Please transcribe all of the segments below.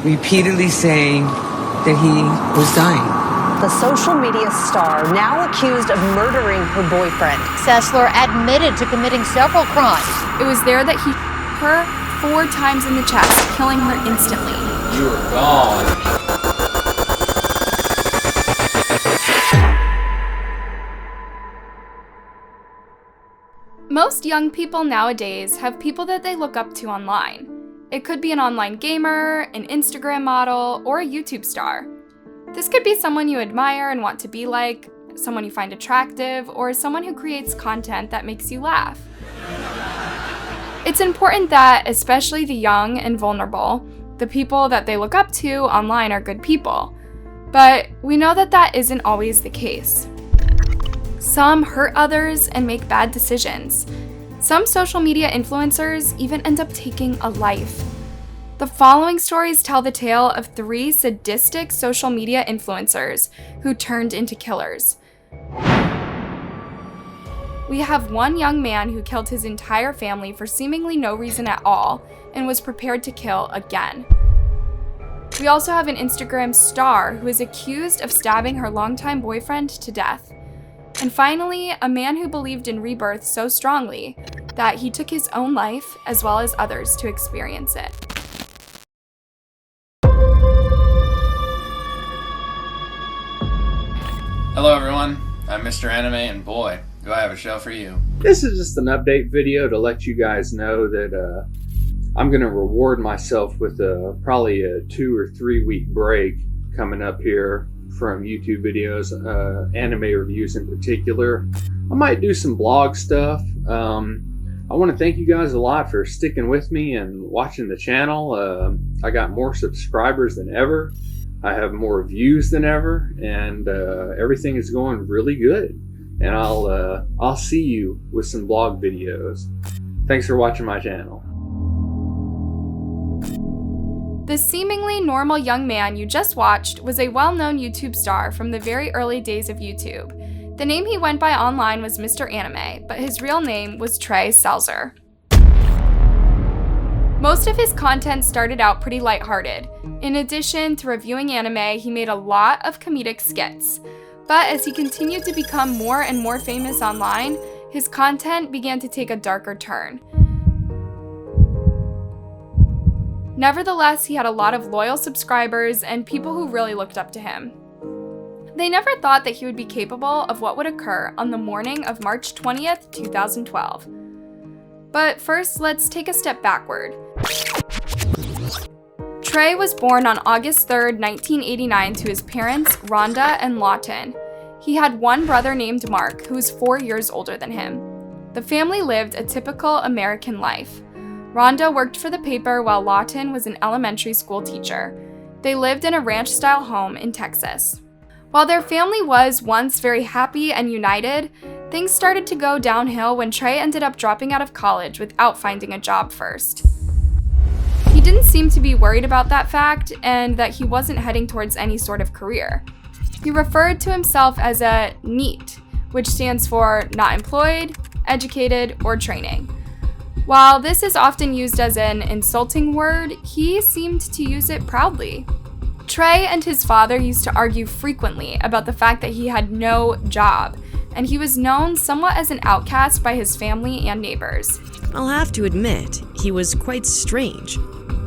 repeatedly saying that he was dying. The social media star now accused of murdering her boyfriend. Sesler admitted to committing several crimes. It was there that he her 4 times in the chest, killing her instantly. You were gone. Most young people nowadays have people that they look up to online. It could be an online gamer, an Instagram model, or a YouTube star. This could be someone you admire and want to be like, someone you find attractive, or someone who creates content that makes you laugh. It's important that, especially the young and vulnerable, the people that they look up to online are good people. But we know that that isn't always the case. Some hurt others and make bad decisions. Some social media influencers even end up taking a life. The following stories tell the tale of 3 sadistic social media influencers who turned into killers. We have one young man who killed his entire family for seemingly no reason at all and was prepared to kill again. We also have an Instagram star who is accused of stabbing her longtime boyfriend to death. And finally, a man who believed in rebirth so strongly that he took his own life as well as others to experience it. Hello everyone, I'm Mr. Anime, and boy, do I have a show for you. This is just an update video to let you guys know that I'm going to reward myself with probably a 2 or 3 week break coming up here from YouTube videos, anime reviews in particular. I might do some blog stuff. I want to thank you guys a lot for sticking with me and watching the channel. I got more subscribers than ever. I have more views than ever, and everything is going really good. And I'll see you with some blog videos. Thanks for watching my channel. The seemingly normal young man you just watched was a well-known YouTube star from the very early days of YouTube. The name he went by online was Mr. Anime, but his real name was Trey Sesler. Most of his content started out pretty lighthearted. In addition to reviewing anime, he made a lot of comedic skits. But as he continued to become more and more famous online, his content began to take a darker turn. Nevertheless, he had a lot of loyal subscribers and people who really looked up to him. They never thought that he would be capable of what would occur on the morning of March 20th, 2012. But first, let's take a step backward. Trey was born on August 3rd, 1989 to his parents, Rhonda and Lawton. He had one brother named Mark, who was 4 years older than him. The family lived a typical American life. Rhonda worked for the paper while Lawton was an elementary school teacher. They lived in a ranch-style home in Texas. While their family was once very happy and united, things started to go downhill when Trey ended up dropping out of college without finding a job first. He didn't seem to be worried about that fact and that he wasn't heading towards any sort of career. He referred to himself as a NEET, which stands for not employed, educated, or training. While this is often used as an insulting word, he seemed to use it proudly. Trey and his father used to argue frequently about the fact that he had no job, and he was known somewhat as an outcast by his family and neighbors. I'll have to admit, he was quite strange.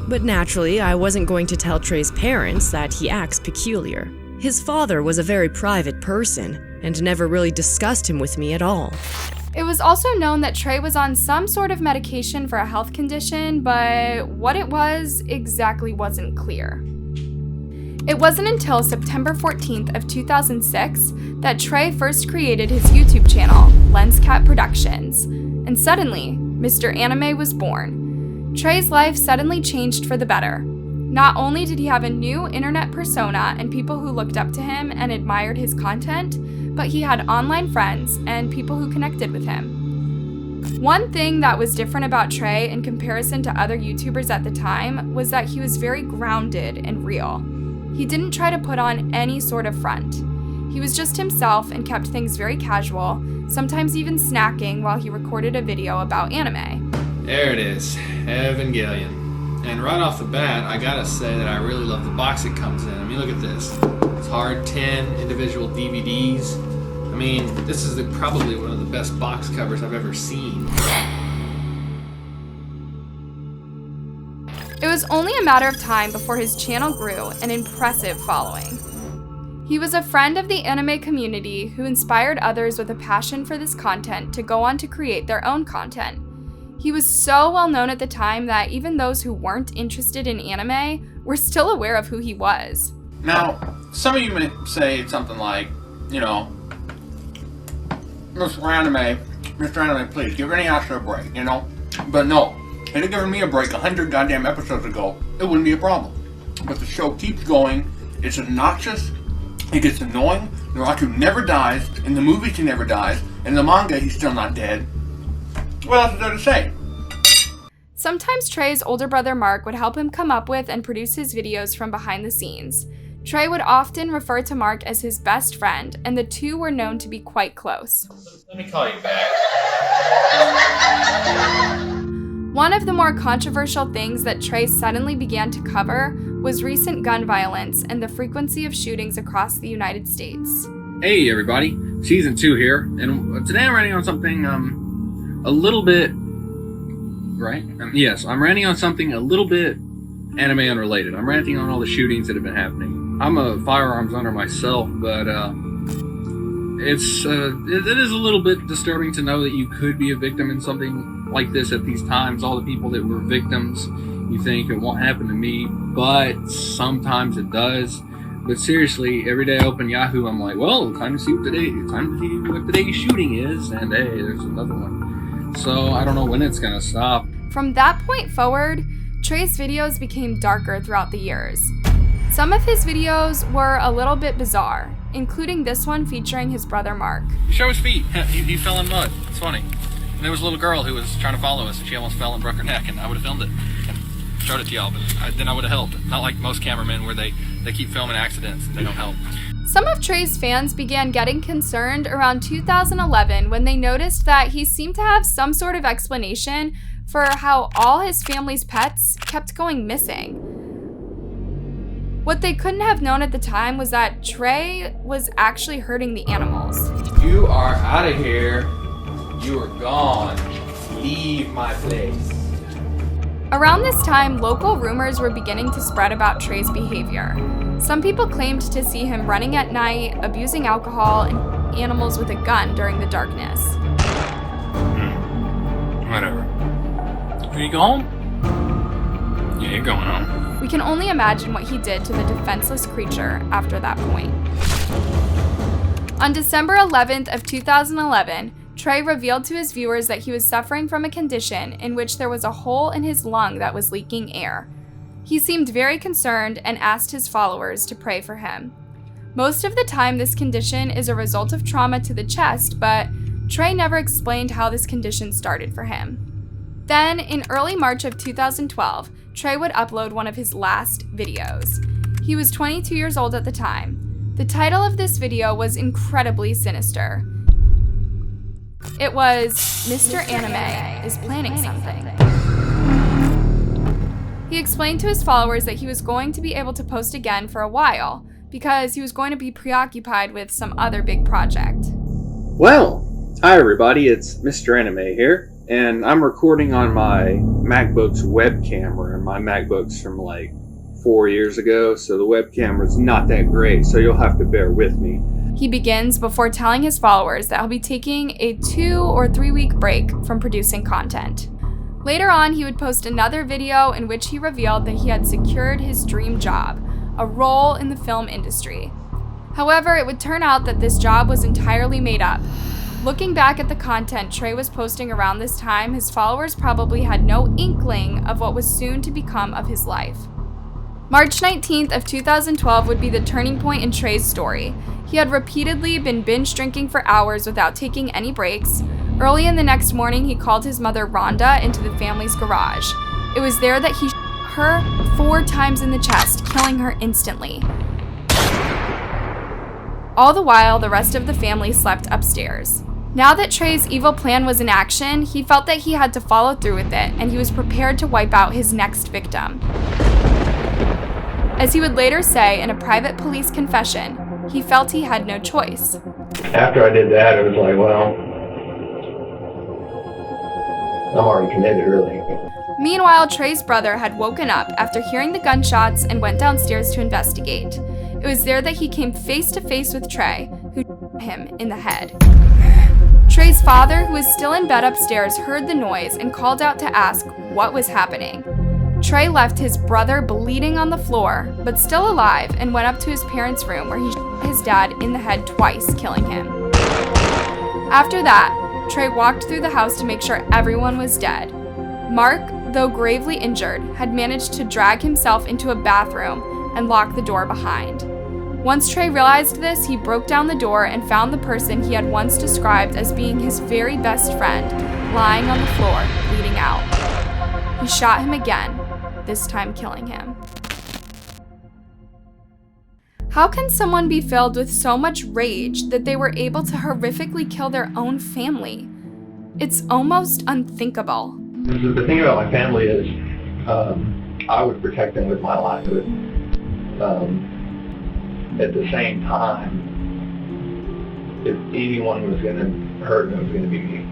But naturally, I wasn't going to tell Trey's parents that he acts peculiar. His father was a very private person, and never really discussed him with me at all. It was also known that Trey was on some sort of medication for a health condition, but what it was exactly wasn't clear. It wasn't until September 14th of 2006 that Trey first created his YouTube channel, LensCat Productions, and suddenly, Mr. Anime was born. Trey's life suddenly changed for the better. Not only did he have a new internet persona and people who looked up to him and admired his content, but he had online friends and people who connected with him. One thing that was different about Trey in comparison to other YouTubers at the time was that he was very grounded and real. He didn't try to put on any sort of front. He was just himself and kept things very casual, sometimes even snacking while he recorded a video about anime. There it is, Evangelion. And right off the bat, I gotta say that I really love the box it comes in. I mean, look at this. It's hard 10 individual DVDs. I mean, this is probably one of the best box covers I've ever seen. It was only a matter of time before his channel grew an impressive following. He was a friend of the anime community who inspired others with a passion for this content to go on to create their own content. He was so well known at the time that even those who weren't interested in anime were still aware of who he was. Now, some of you may say something like, you know, Mr. Anime, please, give Randy Stair a break, you know? But no, if he'd have given me a break 100 goddamn episodes ago, it wouldn't be a problem. But the show keeps going, it's obnoxious, it gets annoying, Naruto never dies, in the movies he never dies, in the manga he's still not dead. What else is there to say? Sometimes Trey's older brother Mark would help him come up with and produce his videos from behind the scenes. Trey would often refer to Mark as his best friend, and the two were known to be quite close. Let me call you back. One of the more controversial things that Trey suddenly began to cover was recent gun violence and the frequency of shootings across the United States. Hey everybody, Season 2 here, and today I'm ranting on something a little bit, right? Yes, I'm ranting on something a little bit anime unrelated. I'm ranting on all the shootings that have been happening. I'm a firearms owner myself, but it is a little bit disturbing to know that you could be a victim in something like this at these times. All the people that were victims, you think it won't happen to me, but sometimes it does. But seriously, every day I open Yahoo, I'm like, well, time to see what today's shooting is, and hey, there's another one. So I don't know when it's gonna stop. From that point forward, Trey's videos became darker throughout the years. Some of his videos were a little bit bizarre, including this one featuring his brother Mark. Show his feet. He fell in mud. It's funny. And there was a little girl who was trying to follow us, and she almost fell and broke her neck, and I would have filmed it and showed it to y'all, but then I would have helped. Not like most cameramen where they keep filming accidents and they don't help. Some of Trey's fans began getting concerned around 2011 when they noticed that he seemed to have some sort of explanation for how all his family's pets kept going missing. What they couldn't have known at the time was that Trey was actually hurting the animals. You are out of here. You are gone. Leave my place. Around this time, local rumors were beginning to spread about Trey's behavior. Some people claimed to see him running at night, abusing alcohol, and animals with a gun during the darkness. Whatever. Can you go home? Yeah, you're going home. We can only imagine what he did to the defenseless creature after that point. On December 11th of 2011, Trey revealed to his viewers that he was suffering from a condition in which there was a hole in his lung that was leaking air. He seemed very concerned and asked his followers to pray for him. Most of the time, this condition is a result of trauma to the chest, but Trey never explained how this condition started for him. Then, in early March of 2012, Trey would upload one of his last videos. He was 22 years old at the time. The title of this video was incredibly sinister. It was, Mr. Anime is planning something. He explained to his followers that he was going to be able to post again for a while because he was going to be preoccupied with some other big project. Well, hi everybody, it's Mr. Anime here, and I'm recording on my MacBook's web camera, and my MacBook's from like 4 years ago, so the web camera's not that great, so you'll have to bear with me. He begins before telling his followers that he'll be taking a 2 or 3 week break from producing content. Later on, he would post another video in which he revealed that he had secured his dream job, a role in the film industry. However, it would turn out that this job was entirely made up. Looking back at the content Trey was posting around this time, his followers probably had no inkling of what was soon to become of his life. March 19th of 2012 would be the turning point in Trey's story. He had repeatedly been binge drinking for hours without taking any breaks. Early in the next morning, he called his mother Rhonda into the family's garage. It was there that he shot her 4 times in the chest, killing her instantly. All the while, the rest of the family slept upstairs. Now that Trey's evil plan was in action, he felt that he had to follow through with it, and he was prepared to wipe out his next victim. As he would later say in a private police confession, he felt he had no choice. After I did that, it was like, well, I'm already committed, really. Meanwhile, Trey's brother had woken up after hearing the gunshots and went downstairs to investigate. It was there that he came face to face with Trey, who shot him in the head. Trey's father, who was still in bed upstairs, heard the noise and called out to ask what was happening. Trey left his brother bleeding on the floor, but still alive, and went up to his parents' room where he shot his dad in the head twice, killing him. After that, Trey walked through the house to make sure everyone was dead. Mark, though gravely injured, had managed to drag himself into a bathroom and lock the door behind. Once Trey realized this, he broke down the door and found the person he had once described as being his very best friend, lying on the floor, bleeding out. He shot him again, this time killing him. How can someone be filled with so much rage that they were able to horrifically kill their own family? It's almost unthinkable. The thing about my family is I would protect them with my life. At the same time, if anyone was going to hurt me, it was going to be me.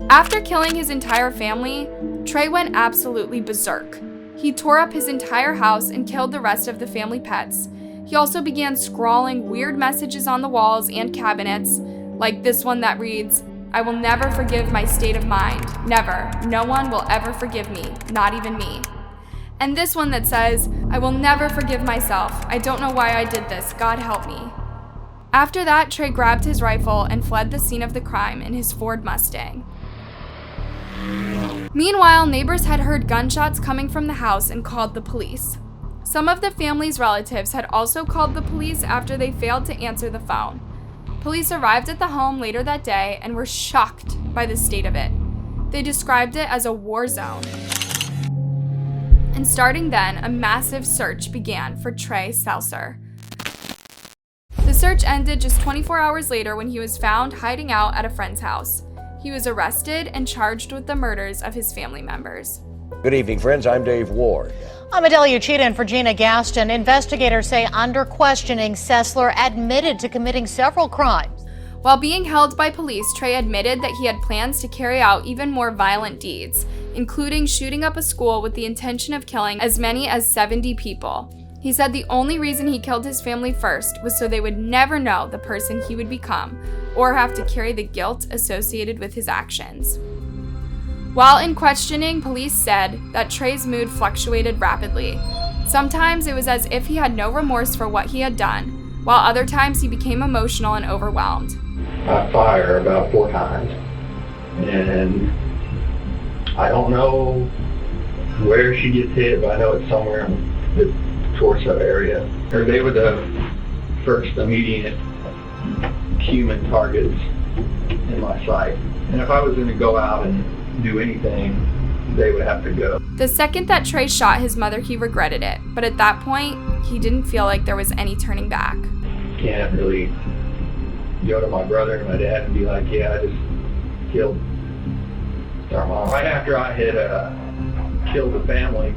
After killing his entire family, Trey went absolutely berserk. He tore up his entire house and killed the rest of the family pets. He also began scrawling weird messages on the walls and cabinets, like this one that reads, "I will never forgive my state of mind. Never. No one will ever forgive me, not even me." And this one that says, "I will never forgive myself. I don't know why I did this. God help me." After that, Trey grabbed his rifle and fled the scene of the crime in his Ford Mustang. Meanwhile, neighbors had heard gunshots coming from the house and called the police. Some of the family's relatives had also called the police after they failed to answer the phone. Police arrived at the home later that day and were shocked by the state of it. They described it as a war zone. And starting then, a massive search began for Trey Sesler. The search ended just 24 hours later when he was found hiding out at a friend's house. He was arrested and charged with the murders of his family members. Good evening, friends. I'm Dave Ward. I'm Adele Uchida and for Gina Gaston. Investigators say under questioning, Sesler admitted to committing several crimes. While being held by police, Trey admitted that he had plans to carry out even more violent deeds, including shooting up a school with the intention of killing as many as 70 people. He said the only reason he killed his family first was so they would never know the person he would become, or have to carry the guilt associated with his actions. While in questioning, police said that Trey's mood fluctuated rapidly. Sometimes it was as if he had no remorse for what he had done, while other times he became emotional and overwhelmed. I fire about 4 times, and I don't know where she gets hit, but I know it's somewhere in the torso area. Or they were the first immediate human targets in my sight. And if I was going to go out and do anything, they would have to go. The second that Trey shot his mother, he regretted it, but at that point, he didn't feel like there was any turning back. Can't really go to my brother and my dad and be like, yeah, I just killed our mom. Right after I had killed the family,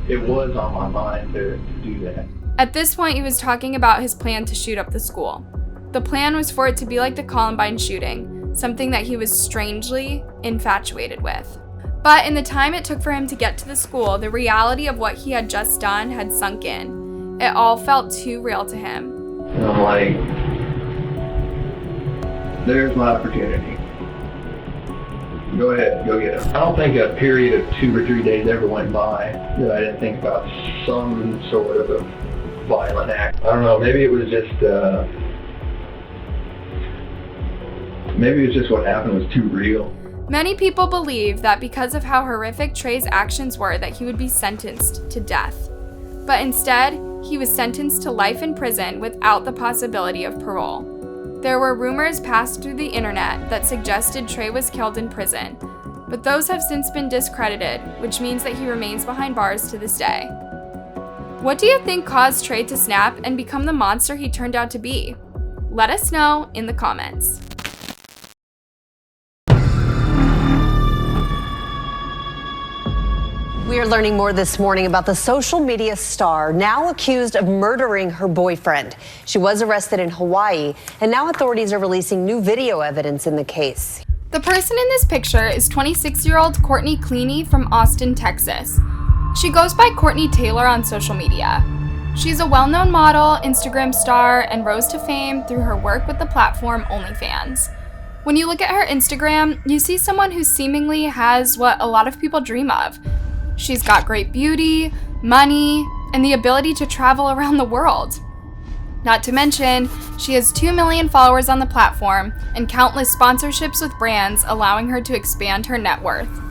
it was on my mind to do that. At this point, he was talking about his plan to shoot up the school. The plan was for it to be like the Columbine shooting, something that he was strangely infatuated with. But in the time it took for him to get to the school, the reality of what he had just done had sunk in. It all felt too real to him. And I'm like, there's my opportunity. Go ahead, go get him. I don't think a period of 2 or 3 days ever went by that I didn't think about some sort of a violent act. I don't know, maybe it was just what happened was too real. Many people believe that because of how horrific Trey's actions were that he would be sentenced to death. But instead, he was sentenced to life in prison without the possibility of parole. There were rumors passed through the internet that suggested Trey was killed in prison, but those have since been discredited, which means that he remains behind bars to this day. What do you think caused Trey to snap and become the monster he turned out to be? Let us know in the comments. We are learning more this morning about the social media star now accused of murdering her boyfriend. She was arrested in Hawaii, and now authorities are releasing new video evidence in the case. The person in this picture is 26-year-old Courtney Clenney from Austin, Texas. She goes by Courtney Taylor on social media. She's a well-known model, Instagram star, and rose to fame through her work with the platform OnlyFans. When you look at her Instagram, you see someone who seemingly has what a lot of people dream of. She's got great beauty, money, and the ability to travel around the world. Not to mention, she has 2 million followers on the platform and countless sponsorships with brands, allowing her to expand her net worth.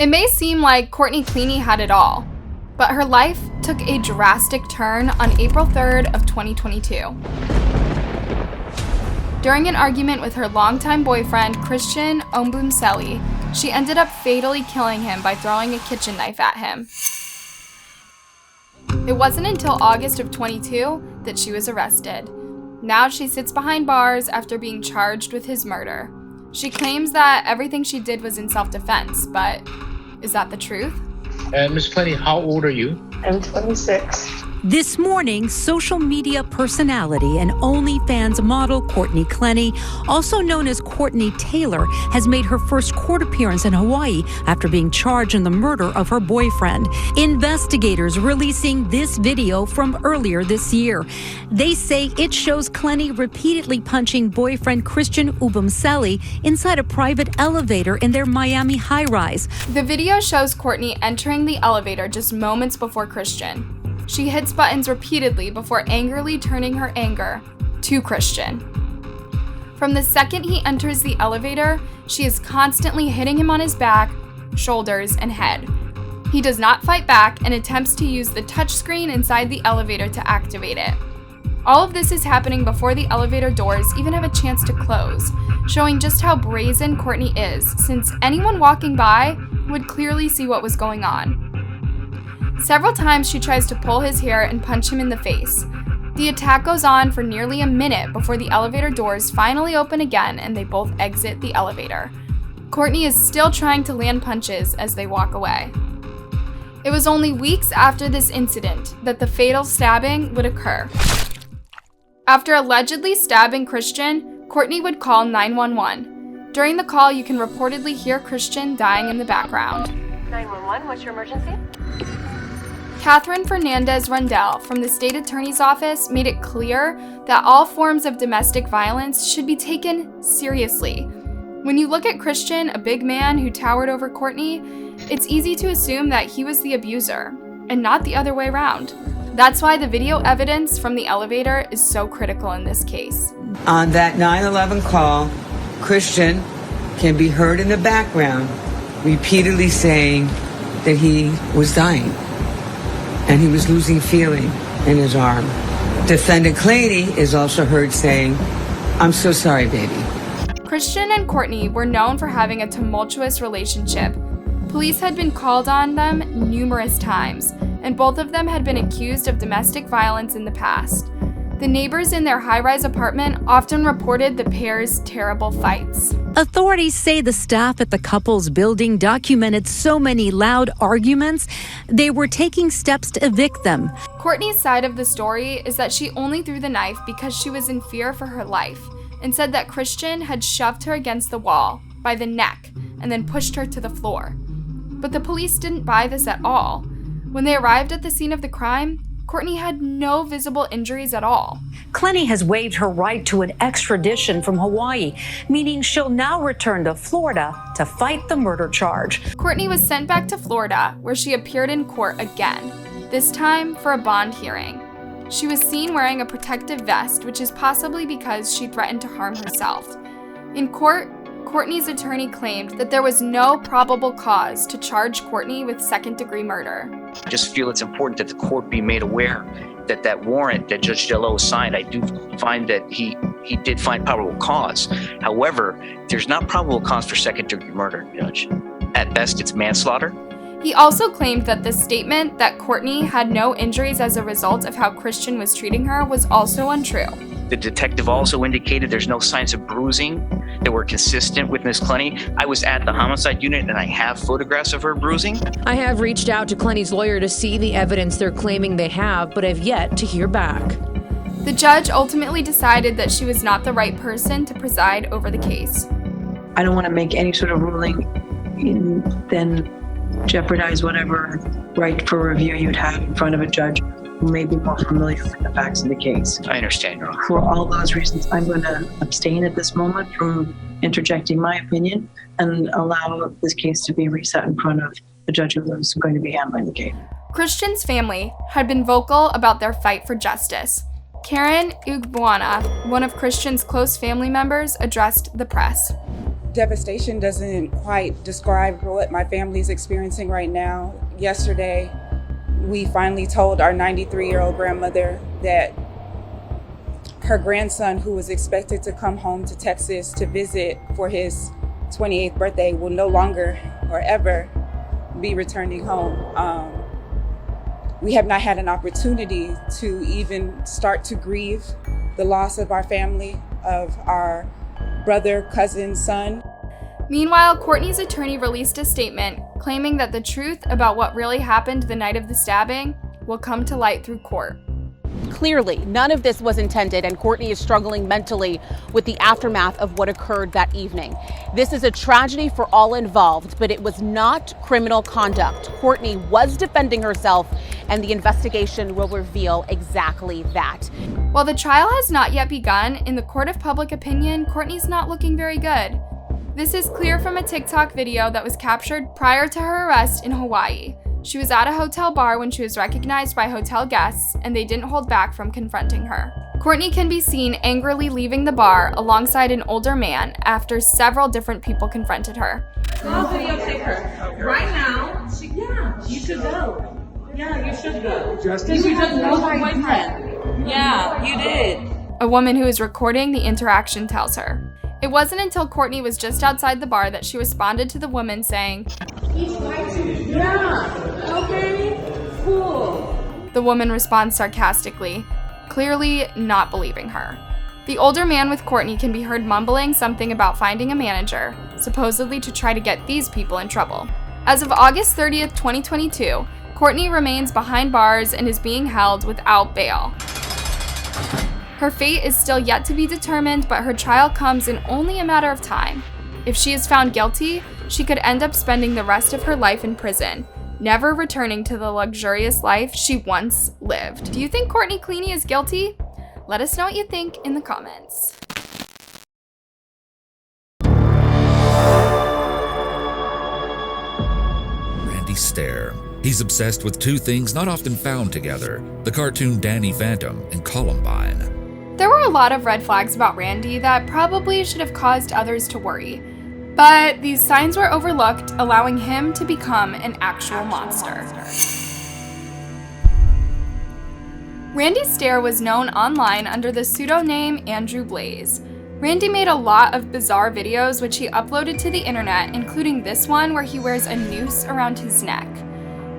It may seem like Courtney Clenney had it all, but her life took a drastic turn on April 3rd of 2022. During an argument with her longtime boyfriend, Christian Ombumseli, she ended up fatally killing him by throwing a kitchen knife at him. It wasn't until August of 22 that she was arrested. Now she sits behind bars after being charged with his murder. She claims that everything she did was in self-defense, but is that the truth? Ms. Clenney, how old are you? I'm 26. This morning, social media personality and OnlyFans model Courtney Clenney, also known as Courtney Taylor, has made her first court appearance in Hawaii after being charged in the murder of her boyfriend. Investigators releasing this video from earlier this year. They say it shows Clenney repeatedly punching boyfriend Christian Ombumseli inside a private elevator in their Miami high-rise. The video shows Courtney entering the elevator just moments before Christian. She hits buttons repeatedly before angrily turning her anger to Christian. From the second he enters the elevator, she is constantly hitting him on his back, shoulders, and head. He does not fight back and attempts to use the touchscreen inside the elevator to activate it. All of this is happening before the elevator doors even have a chance to close, showing just how brazen Courtney is, since anyone walking by would clearly see what was going on. Several times she tries to pull his hair and punch him in the face. The attack goes on for nearly a minute before the elevator doors finally open again and they both exit the elevator. Courtney is still trying to land punches as they walk away. It was only weeks after this incident that the fatal stabbing would occur. After allegedly stabbing Christian, Courtney would call 911. During the call, you can reportedly hear Christian dying in the background. 911, what's your emergency? Catherine Fernandez Rundell from the state attorney's office made it clear that all forms of domestic violence should be taken seriously. When you look at Christian, a big man who towered over Courtney, it's easy to assume that he was the abuser, and not the other way around. That's why the video evidence from the elevator is so critical in this case. On that 911 call, Christian can be heard in the background repeatedly saying that he was dying and he was losing feeling in his arm. Defendant Clenney is also heard saying, "I'm so sorry, baby." Christian and Courtney were known for having a tumultuous relationship. Police had been called on them numerous times, and both of them had been accused of domestic violence in the past. The neighbors in their high-rise apartment often reported the pair's terrible fights. Authorities say the staff at the couple's building documented so many loud arguments, they were taking steps to evict them. Courtney's side of the story is that she only threw the knife because she was in fear for her life, and said that Christian had shoved her against the wall by the neck and then pushed her to the floor. But the police didn't buy this at all. When they arrived at the scene of the crime, Courtney had no visible injuries at all. Clenney has waived her right to an extradition from Hawaii, meaning she'll now return to Florida to fight the murder charge. Courtney was sent back to Florida, where she appeared in court again, this time for a bond hearing. She was seen wearing a protective vest, which is possibly because she threatened to harm herself. In court, Courtney's attorney claimed that there was no probable cause to charge Courtney with second-degree murder. I just feel it's important that the court be made aware that that warrant that Judge Dello signed, I do find that he did find probable cause. However, there's not probable cause for second-degree murder, Judge. At best, it's manslaughter. He also claimed that the statement that Courtney had no injuries as a result of how Christian was treating her was also untrue. The detective also indicated there's no signs of bruising that were consistent with Ms. Clenney. I was at the homicide unit and I have photographs of her bruising. I have reached out to Clenney's lawyer to see the evidence they're claiming they have, but have yet to hear back. The judge ultimately decided that she was not the right person to preside over the case. I don't want to make any sort of ruling and then jeopardize whatever right for review you'd have in front of a judge who may be more familiar with the facts of the case. I understand, Your Honor. For all those reasons, I'm going to abstain at this moment from interjecting my opinion and allow this case to be reset in front of the judge who's going to be handling the case. Christian's family had been vocal about their fight for justice. Karen Ugbuana, one of Christian's close family members, addressed the press. Devastation doesn't quite describe what my family is experiencing right now. Yesterday, we finally told our 93-year-old grandmother that her grandson, who was expected to come home to Texas to visit for his 28th birthday, will no longer or ever be returning home. We have not had an opportunity to even start to grieve the loss of our family, of our brother, cousin, son. Meanwhile, Courtney's attorney released a statement claiming that the truth about what really happened the night of the stabbing will come to light through court. Clearly, none of this was intended, and Courtney is struggling mentally with the aftermath of what occurred that evening. This is a tragedy for all involved, but it was not criminal conduct. Courtney was defending herself, and the investigation will reveal exactly that. While the trial has not yet begun, in the court of public opinion, Courtney's not looking very good. This is clear from a TikTok video that was captured prior to her arrest in Hawaii. She was at a hotel bar when she was recognized by hotel guests, and they didn't hold back from confronting her. Courtney can be seen angrily leaving the bar alongside an older man after several different people confronted her. I'll videotape her. Right now, you should go. Yeah, you should go. Because you just know my boyfriend. Yeah, you did. A woman who is recording the interaction tells her. It wasn't until Courtney was just outside the bar that she responded to the woman saying, Yeah, okay, cool. The woman responds sarcastically, clearly not believing her. The older man with Courtney can be heard mumbling something about finding a manager, supposedly to try to get these people in trouble. As of August 30th, 2022, Courtney remains behind bars and is being held without bail. Her fate is still yet to be determined, but her trial comes in only a matter of time. If she is found guilty, she could end up spending the rest of her life in prison, never returning to the luxurious life she once lived. Do you think Courtney Clenney is guilty? Let us know what you think in the comments. Randy Stair. He's obsessed with two things not often found together, the cartoon Danny Phantom and Columbine. There were a lot of red flags about Randy that probably should have caused others to worry. But these signs were overlooked, allowing him to become an actual monster. Randy Stair was known online under the pseudonym Andrew Blaze. Randy made a lot of bizarre videos which he uploaded to the internet, including this one where he wears a noose around his neck.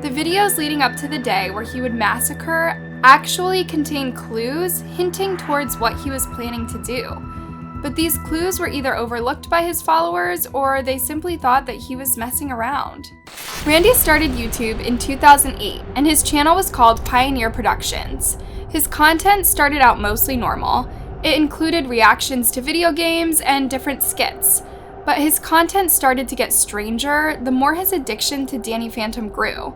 The videos leading up to the day where he would massacre actually contain clues hinting towards what he was planning to do. But these clues were either overlooked by his followers or they simply thought that he was messing around. Randy started YouTube in 2008 and his channel was called Pioneer Productions. His content started out mostly normal. It included reactions to video games and different skits. But his content started to get stranger the more his addiction to Danny Phantom grew.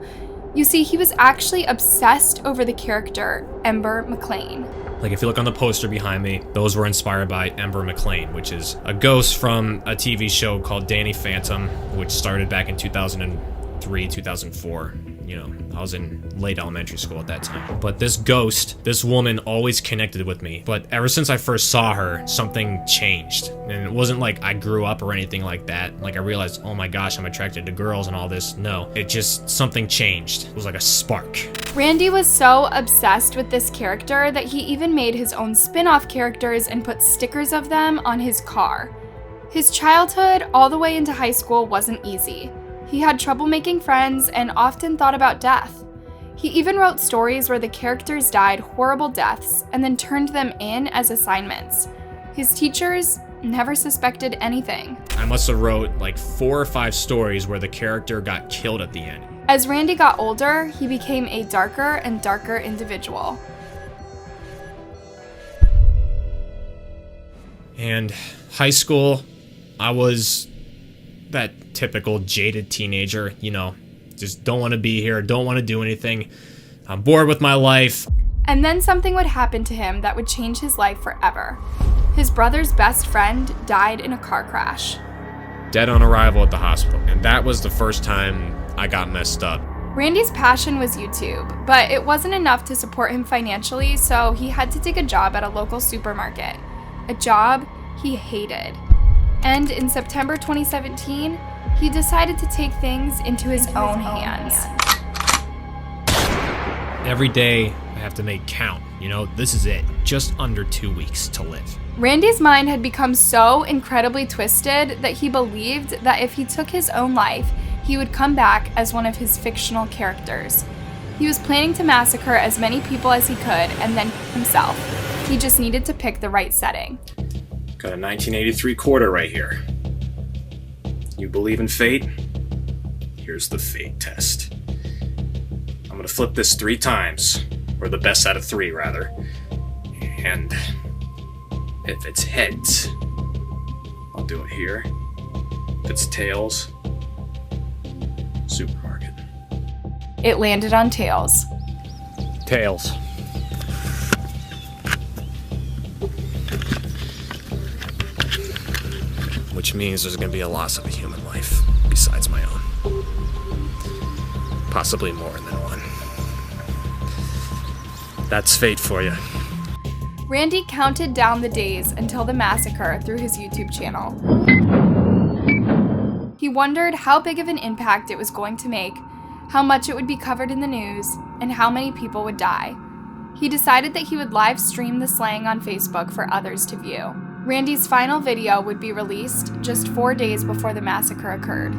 You see, he was actually obsessed over the character Ember McLean. Like if you look on the poster behind me, those were inspired by Ember McLean, which is a ghost from a TV show called Danny Phantom, which started back in 2003, 2004. You know, I was in late elementary school at that time. But this ghost, this woman always connected with me. But ever since I first saw her, something changed. And it wasn't like I grew up or anything like that. Like I realized, oh my gosh, I'm attracted to girls and all this. No, it just, something changed. It was like a spark. Randy was so obsessed with this character that he even made his own spin-off characters and put stickers of them on his car. His childhood all the way into high school wasn't easy. He had trouble making friends and often thought about death. He even wrote stories where the characters died horrible deaths and then turned them in as assignments. His teachers never suspected anything. I must have wrote like 4 or 5 stories where the character got killed at the end. As Randy got older, he became a darker and darker individual. And high school, I was that typical jaded teenager, just don't want to be here, don't want to do anything. I'm bored with my life. And then something would happen to him that would change his life forever. His brother's best friend died in a car crash. Dead on arrival at the hospital. And that was the first time I got messed up. Randy's passion was YouTube, but it wasn't enough to support him financially, so he had to take a job at a local supermarket. A job he hated. And in September 2017, he decided to take things into his own hands. Every day I have to make count. This is it. Just under 2 weeks to live. Randy's mind had become so incredibly twisted that he believed that if he took his own life, he would come back as one of his fictional characters. He was planning to massacre as many people as he could and then himself. He just needed to pick the right setting. Got a 1983 quarter right here. You believe in fate? Here's the fate test. I'm gonna flip this 3 times, or the best out of 3 rather. And if it's heads, I'll do it here. If it's tails, supermarket. It landed on tails. Tails. Which means there's going to be a loss of a human life, besides my own. Possibly more than one. That's fate for you. Randy counted down the days until the massacre through his YouTube channel. He wondered how big of an impact it was going to make, how much it would be covered in the news, and how many people would die. He decided that he would live stream the slaying on Facebook for others to view. Randy's final video would be released just 4 days before the massacre occurred.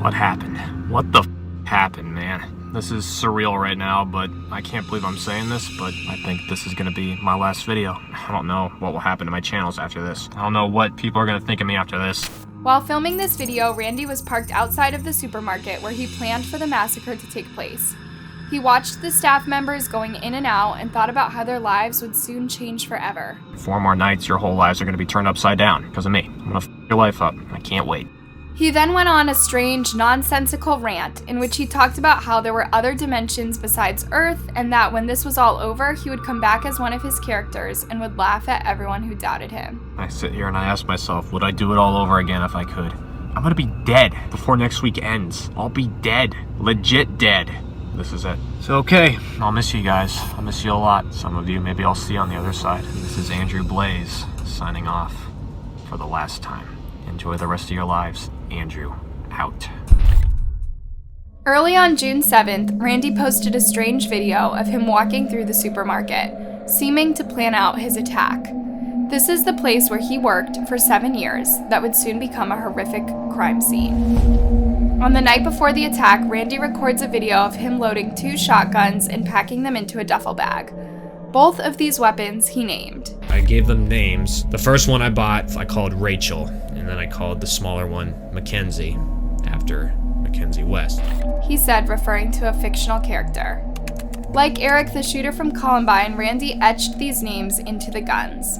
What happened? What the happened, man? This is surreal right now, but I can't believe I'm saying this, but I think this is going to be my last video. I don't know what will happen to my channels after this. I don't know what people are going to think of me after this. While filming this video, Randy was parked outside of the supermarket where he planned for the massacre to take place. He watched the staff members going in and out and thought about how their lives would soon change forever. 4 more nights, your whole lives are going to be turned upside down because of me. I'm going to f your life up. I can't wait. He then went on a strange, nonsensical rant in which he talked about how there were other dimensions besides Earth and that when this was all over, he would come back as one of his characters and would laugh at everyone who doubted him. I sit here and I ask myself, would I do it all over again if I could? I'm going to be dead before next week ends. I'll be dead. Legit dead. This is it. So, okay, I'll miss you guys. I'll miss you a lot. Some of you maybe I'll see on the other side. This is Andrew Blaze signing off for the last time. Enjoy the rest of your lives. Andrew, out. Early on June 7th, Randy posted a strange video of him walking through the supermarket, seeming to plan out his attack. This is the place where he worked for 7 years that would soon become a horrific crime scene. On the night before the attack, Randy records a video of him loading 2 shotguns and packing them into a duffel bag. Both of these weapons he named. I gave them names. The first one I bought, I called Rachel, and then I called the smaller one Mackenzie, after Mackenzie West. He said, referring to a fictional character. Like Eric, the shooter from Columbine, Randy etched these names into the guns.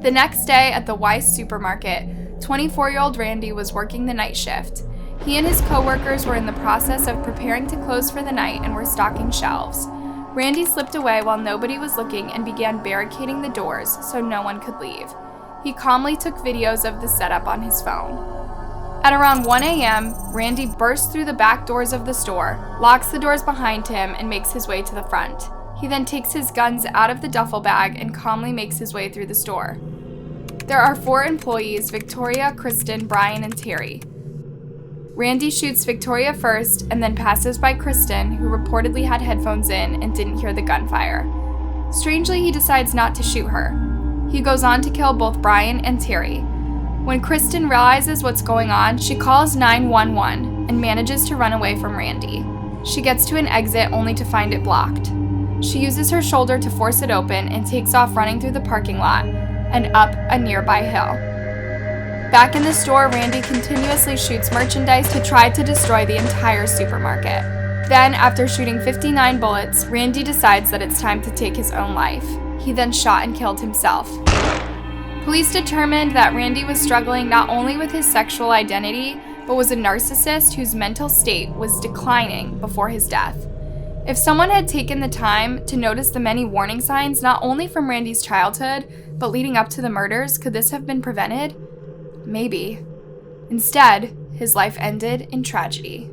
The next day at the Weiss supermarket, 24-year-old Randy was working the night shift. He and his co-workers were in the process of preparing to close for the night and were stocking shelves. Randy slipped away while nobody was looking and began barricading the doors so no one could leave. He calmly took videos of the setup on his phone. At around 1 a.m., Randy bursts through the back doors of the store, locks the doors behind him, and makes his way to the front. He then takes his guns out of the duffel bag and calmly makes his way through the store. There are 4 employees, Victoria, Kristen, Brian, and Terry. Randy shoots Victoria first and then passes by Kristen, who reportedly had headphones in and didn't hear the gunfire. Strangely, he decides not to shoot her. He goes on to kill both Brian and Terry. When Kristen realizes what's going on, she calls 911 and manages to run away from Randy. She gets to an exit only to find it blocked. She uses her shoulder to force it open and takes off running through the parking lot and up a nearby hill. Back in the store, Randy continuously shoots merchandise to try to destroy the entire supermarket. Then, after shooting 59 bullets, Randy decides that it's time to take his own life. He then shot and killed himself. Police determined that Randy was struggling not only with his sexual identity, but was a narcissist whose mental state was declining before his death. If someone had taken the time to notice the many warning signs, not only from Randy's childhood, but leading up to the murders, could this have been prevented? Maybe. Instead, his life ended in tragedy.